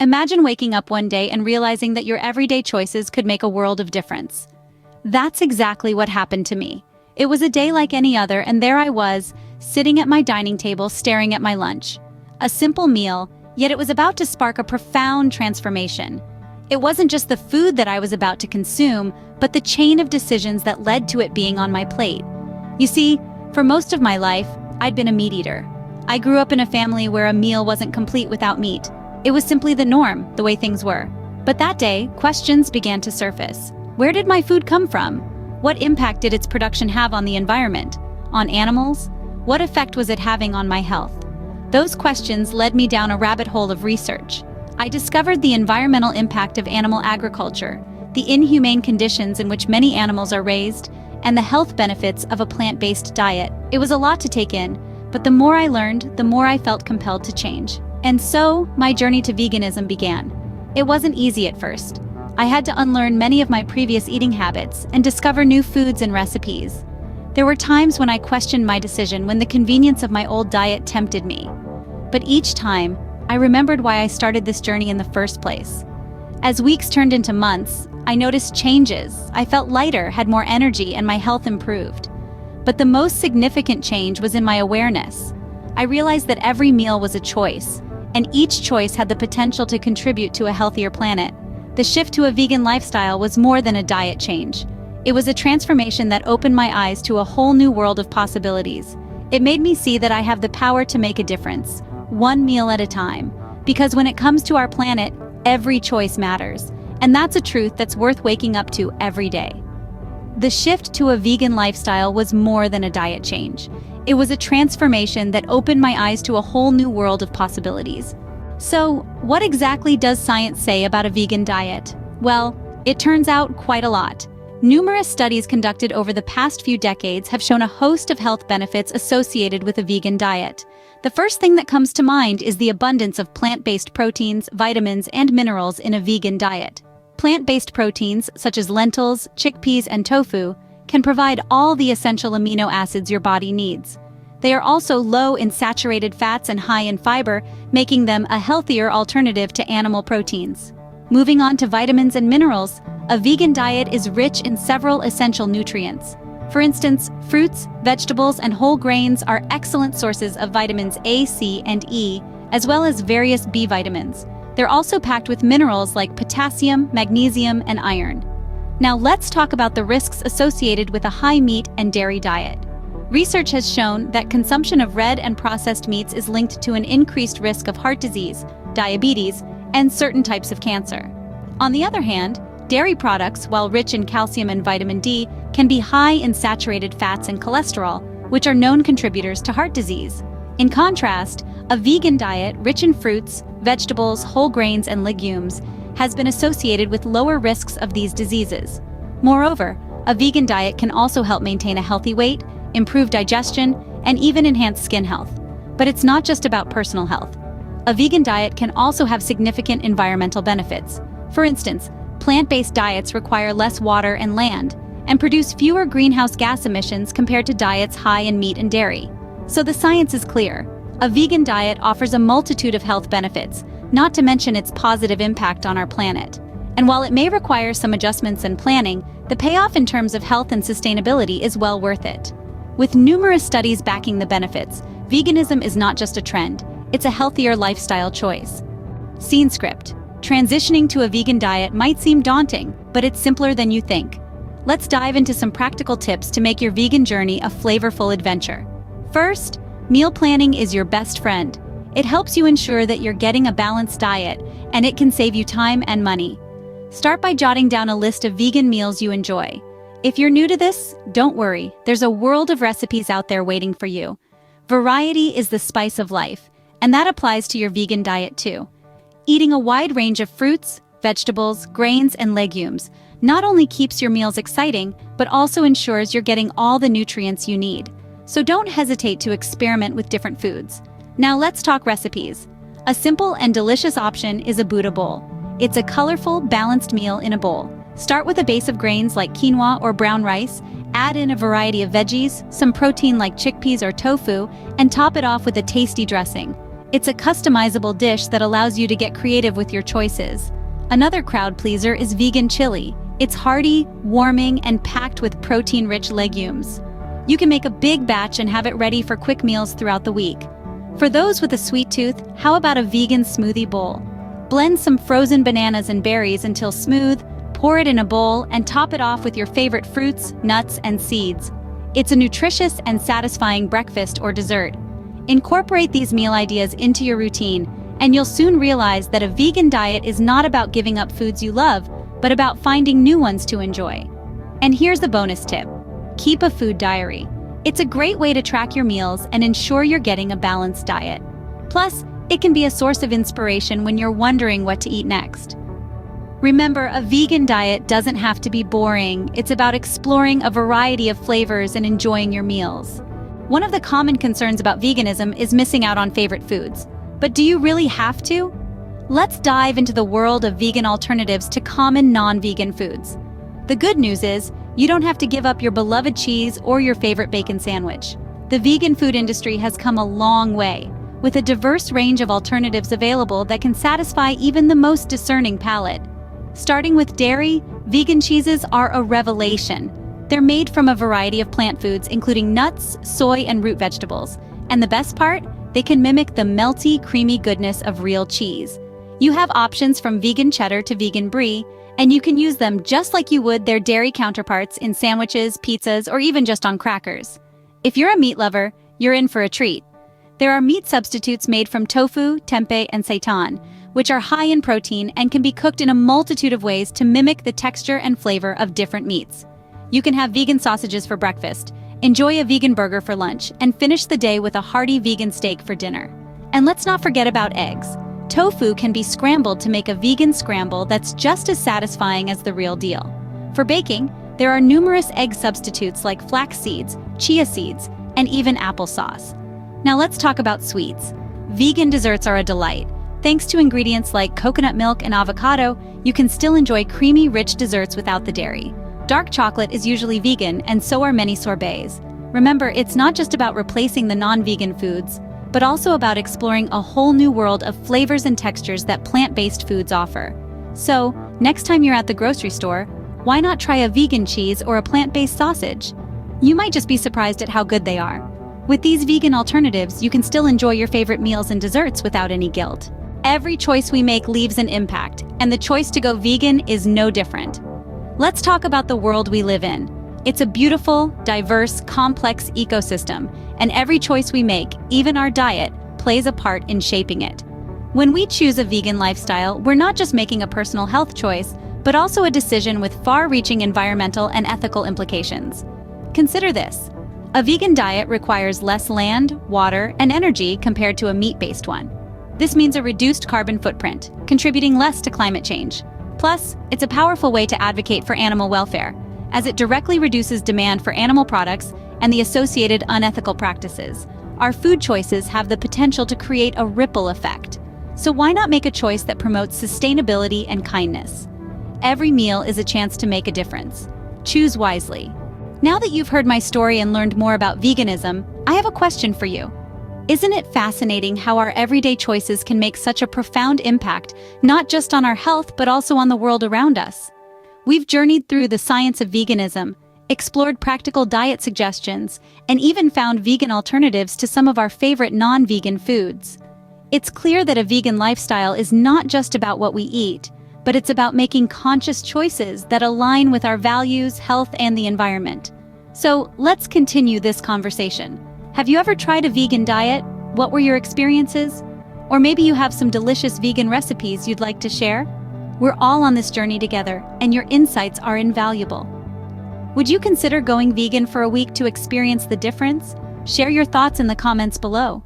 Imagine waking up one day and realizing that your everyday choices could make a world of difference. That's exactly what happened to me. It was a day like any other, and there I was, sitting at my dining table staring at my lunch. A simple meal, yet it was about to spark a profound transformation. It wasn't just the food that I was about to consume, but the chain of decisions that led to it being on my plate. You see, for most of my life, I'd been a meat eater. I grew up in a family where a meal wasn't complete without meat. It was simply the norm, the way things were. But that day, questions began to surface. Where did my food come from? What impact did its production have on the environment? On animals? What effect was it having on my health? Those questions led me down a rabbit hole of research. I discovered the environmental impact of animal agriculture, the inhumane conditions in which many animals are raised, and the health benefits of a plant-based diet. It was a lot to take in, but the more I learned, the more I felt compelled to change. And so, my journey to veganism began. It wasn't easy at first. I had to unlearn many of my previous eating habits and discover new foods and recipes. There were times when I questioned my decision, when the convenience of my old diet tempted me. But each time, I remembered why I started this journey in the first place. As weeks turned into months, I noticed changes. I felt lighter, had more energy, and my health improved. But the most significant change was in my awareness. I realized that every meal was a choice, and each choice had the potential to contribute to a healthier planet. The shift to a vegan lifestyle was more than a diet change. It was a transformation that opened my eyes to a whole new world of possibilities. It made me see that I have the power to make a difference, one meal at a time. Because when it comes to our planet, every choice matters. And that's a truth that's worth waking up to every day. The shift to a vegan lifestyle was more than a diet change. It was a transformation that opened my eyes to a whole new world of possibilities. So, what exactly does science say about a vegan diet? Well, it turns out quite a lot. Numerous studies conducted over the past few decades have shown a host of health benefits associated with a vegan diet. The first thing that comes to mind is the abundance of plant-based proteins, vitamins, and minerals in a vegan diet. Plant-based proteins, such as lentils, chickpeas, and tofu, can provide all the essential amino acids your body needs. They are also low in saturated fats and high in fiber, making them a healthier alternative to animal proteins. Moving on to vitamins and minerals, a vegan diet is rich in several essential nutrients. For instance, fruits, vegetables, and whole grains are excellent sources of vitamins A, C, and E, as well as various B vitamins. They're also packed with minerals like potassium, magnesium, and iron. Now let's talk about the risks associated with a high meat and dairy diet. Research has shown that consumption of red and processed meats is linked to an increased risk of heart disease, diabetes, and certain types of cancer. On the other hand, dairy products, while rich in calcium and vitamin D, can be high in saturated fats and cholesterol, which are known contributors to heart disease. In contrast, a vegan diet rich in fruits, vegetables, whole grains, and legumes has been associated with lower risks of these diseases. Moreover, a vegan diet can also help maintain a healthy weight, improve digestion, and even enhance skin health. But it's not just about personal health. A vegan diet can also have significant environmental benefits. For instance, plant-based diets require less water and land, and produce fewer greenhouse gas emissions compared to diets high in meat and dairy. So the science is clear. A vegan diet offers a multitude of health benefits, not to mention its positive impact on our planet. And while it may require some adjustments and planning, the payoff in terms of health and sustainability is well worth it. With numerous studies backing the benefits, veganism is not just a trend, it's a healthier lifestyle choice. Scene script. Transitioning to a vegan diet might seem daunting, but it's simpler than you think. Let's dive into some practical tips to make your vegan journey a flavorful adventure. First, meal planning is your best friend. It helps you ensure that you're getting a balanced diet, and it can save you time and money. Start by jotting down a list of vegan meals you enjoy. If you're new to this, don't worry, there's a world of recipes out there waiting for you. Variety is the spice of life, and that applies to your vegan diet too. Eating a wide range of fruits, vegetables, grains, and legumes not only keeps your meals exciting, but also ensures you're getting all the nutrients you need. So don't hesitate to experiment with different foods. Now let's talk recipes. A simple and delicious option is a Buddha bowl. It's a colorful, balanced meal in a bowl. Start with a base of grains like quinoa or brown rice, add in a variety of veggies, some protein like chickpeas or tofu, and top it off with a tasty dressing. It's a customizable dish that allows you to get creative with your choices. Another crowd pleaser is vegan chili. It's hearty, warming, and packed with protein-rich legumes. You can make a big batch and have it ready for quick meals throughout the week. For those with a sweet tooth, how about a vegan smoothie bowl? Blend some frozen bananas and berries until smooth, pour it in a bowl, and top it off with your favorite fruits, nuts, and seeds. It's a nutritious and satisfying breakfast or dessert. Incorporate these meal ideas into your routine, and you'll soon realize that a vegan diet is not about giving up foods you love, but about finding new ones to enjoy. And here's the bonus tip. Keep a food diary. It's a great way to track your meals and ensure you're getting a balanced diet. Plus, it can be a source of inspiration when you're wondering what to eat next. Remember, a vegan diet doesn't have to be boring. It's about exploring a variety of flavors and enjoying your meals. One of the common concerns about veganism is missing out on favorite foods. But do you really have to? Let's dive into the world of vegan alternatives to common non-vegan foods. The good news is, you don't have to give up your beloved cheese or your favorite bacon sandwich. The vegan food industry has come a long way, with a diverse range of alternatives available that can satisfy even the most discerning palate. Starting with dairy, vegan cheeses are a revelation. They're made from a variety of plant foods, including nuts, soy, and root vegetables. And the best part? They can mimic the melty, creamy goodness of real cheese. You have options from vegan cheddar to vegan brie, and you can use them just like you would their dairy counterparts in sandwiches, pizzas, or even just on crackers. If you're a meat lover, you're in for a treat. There are meat substitutes made from tofu, tempeh, and seitan, which are high in protein and can be cooked in a multitude of ways to mimic the texture and flavor of different meats. You can have vegan sausages for breakfast, enjoy a vegan burger for lunch, and finish the day with a hearty vegan steak for dinner. And let's not forget about eggs. Tofu can be scrambled to make a vegan scramble that's just as satisfying as the real deal. For baking, there are numerous egg substitutes like flax seeds, chia seeds, and even applesauce. Now let's talk about sweets. Vegan desserts are a delight. Thanks to ingredients like coconut milk and avocado, you can still enjoy creamy, rich desserts without the dairy. Dark chocolate is usually vegan, and so are many sorbets. Remember, it's not just about replacing the non-vegan foods, but also about exploring a whole new world of flavors and textures that plant-based foods offer. So, next time you're at the grocery store, why not try a vegan cheese or a plant-based sausage? You might just be surprised at how good they are. With these vegan alternatives, you can still enjoy your favorite meals and desserts without any guilt. Every choice we make leaves an impact, and the choice to go vegan is no different. Let's talk about the world we live in. It's a beautiful, diverse, complex ecosystem, and every choice we make, even our diet, plays a part in shaping it. When we choose a vegan lifestyle, we're not just making a personal health choice, but also a decision with far-reaching environmental and ethical implications. Consider this. A vegan diet requires less land, water, and energy compared to a meat-based one. This means a reduced carbon footprint, contributing less to climate change. Plus, it's a powerful way to advocate for animal welfare, as it directly reduces demand for animal products and the associated unethical practices. Our food choices have the potential to create a ripple effect. So why not make a choice that promotes sustainability and kindness? Every meal is a chance to make a difference. Choose wisely. Now that you've heard my story and learned more about veganism, I have a question for you. Isn't it fascinating how our everyday choices can make such a profound impact, not just on our health, but also on the world around us? We've journeyed through the science of veganism, explored practical diet suggestions, and even found vegan alternatives to some of our favorite non-vegan foods. It's clear that a vegan lifestyle is not just about what we eat, but it's about making conscious choices that align with our values, health, and the environment. So let's continue this conversation. Have you ever tried a vegan diet? What were your experiences? Or maybe you have some delicious vegan recipes you'd like to share? We're all on this journey together, and your insights are invaluable. Would you consider going vegan for a week to experience the difference? Share your thoughts in the comments below.